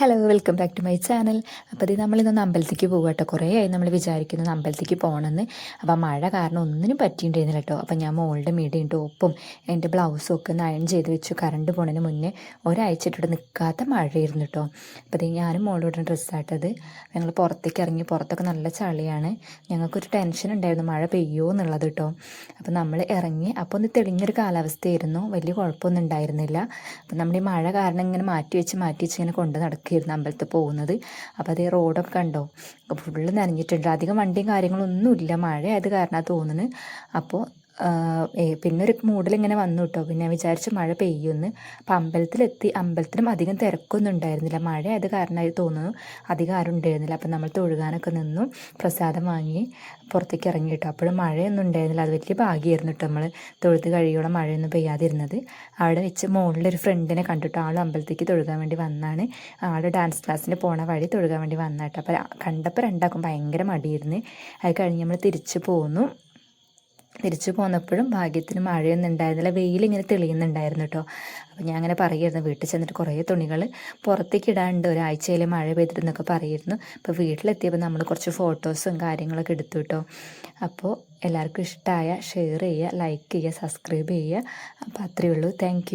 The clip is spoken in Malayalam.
Hello, welcome back to my channel. അപ്പോൾ ഇത് നമ്മളിന്നൊന്ന് അമ്പലത്തേക്ക് പോകുക കേട്ടോ. കുറേ ആയി നമ്മൾ വിചാരിക്കുന്നത് അമ്പലത്തേക്ക് പോകണമെന്ന്. അപ്പോൾ മഴ കാരണം ഒന്നിനും പറ്റിയിട്ടുണ്ടായിരുന്നില്ല കേട്ടോ. അപ്പോൾ ഞാൻ മോളുടെ മീഡിയും ടോപ്പും എൻ്റെ ബ്ലൗസും ഒക്കെ ഒന്ന് അയൺ ചെയ്ത് വെച്ചു. കറണ്ട് പോണതിന് മുന്നേ ഒരാഴ്ച ഇട്ടിട്ട് നിൽക്കാത്ത മഴയായിരുന്നു കേട്ടോ. അപ്പോൾ ഇത് ഞാനും മോളോട് ഡ്രസ്സായിട്ടത് ഞങ്ങൾ പുറത്തേക്ക് ഇറങ്ങി. പുറത്തൊക്കെ നല്ല ചളിയാണ്. ഞങ്ങൾക്കൊരു ടെൻഷൻ ഉണ്ടായിരുന്നു മഴ പെയ്യുമോ എന്നുള്ളത് കേട്ടോ. അപ്പോൾ നമ്മൾ ഇറങ്ങി. അപ്പോൾ ഒന്ന് തെളിഞ്ഞൊരു കാലാവസ്ഥയായിരുന്നു, വലിയ കുഴപ്പമൊന്നും ഉണ്ടായിരുന്നില്ല. അപ്പോൾ നമ്മൾ ഈ മഴ കാരണം ഇങ്ങനെ മാറ്റി വെച്ച് ഇങ്ങനെ കൊണ്ട് നടക്കുകയായിരുന്നു അമ്പലത്തിൽ പോകുന്നത്. അപ്പോൾ അതേ റോഡൊക്കെ കണ്ടോ, ഫുള്ള് നനഞ്ഞിട്ടുണ്ട്. അധികം വണ്ടിയും കാര്യങ്ങളൊന്നുമില്ല, മഴ ആയത് കാരണമാണ് തോന്നുന്നത്. അപ്പോൾ പിന്നെ ഒരു മൂടലിങ്ങനെ വന്നു കേട്ടോ. പിന്നെ വിചാരിച്ച് മഴ പെയ്യുമെന്ന്. അപ്പോൾ അമ്പലത്തിലെത്തി. അമ്പലത്തിലും അധികം തിരക്കൊന്നും ഉണ്ടായിരുന്നില്ല, മഴ ആയത് കാരണമായി തോന്നുന്നു അധികം ആരും ഉണ്ടായിരുന്നില്ല. അപ്പം നമ്മൾ തൊഴുകാനൊക്കെ നിന്നു, പ്രസാദം വാങ്ങി പുറത്തേക്ക് ഇറങ്ങി കേട്ടോ. അപ്പോഴും മഴയൊന്നും ഉണ്ടായിരുന്നില്ല, അത് വലിയ ഭാഗ്യമായിരുന്നു കേട്ടോ. നമ്മൾ തൊഴുത് കഴിയോളം മഴയൊന്നും പെയ്യാതിരുന്നത്. അവിടെ വെച്ച് മോളിലൊരു ഫ്രണ്ടിനെ കണ്ടിട്ട് ആൾ അമ്പലത്തേക്ക് തൊഴുകാൻ വേണ്ടി വന്നാണ്. ആൾ ഡാൻസ് ക്ലാസ്സിന് പോണ വഴി തൊഴുകാൻ വേണ്ടി വന്നാട്ടോ. അപ്പോൾ കണ്ടപ്പോൾ രണ്ടാക്കും ഭയങ്കര മടിയായിരുന്നു. അത് കഴിഞ്ഞ് നമ്മൾ തിരിച്ചു പോന്നപ്പോഴും ഭാഗ്യത്തിന് മഴയൊന്നും ഉണ്ടായിരുന്നില്ല, വെയിലിങ്ങനെ തെളിയുന്നുണ്ടായിരുന്നു കേട്ടോ. അപ്പോൾ ഞാൻ അങ്ങനെ പറയുമായിരുന്നു, വീട്ടിൽ ചെന്നിട്ട് കുറേ തുണികൾ പുറത്തേക്ക് ഇടാണ്ട്, ഒരാഴ്ചയിൽ മഴ പെയ്തിരുന്നൊക്കെ പറയുമായിരുന്നു. അപ്പോൾ വീട്ടിലെത്തിയപ്പോൾ നമ്മൾ കുറച്ച് ഫോട്ടോസും കാര്യങ്ങളൊക്കെ എടുത്തു കേട്ടോ. അപ്പോൾ എല്ലാവർക്കും ഇഷ്ടമായ ഷെയർ ചെയ്യുക, ലൈക്ക് ചെയ്യുക, സബ്സ്ക്രൈബ് ചെയ്യുക. അപ്പോൾ അത്രയേ ഉള്ളൂ. താങ്ക്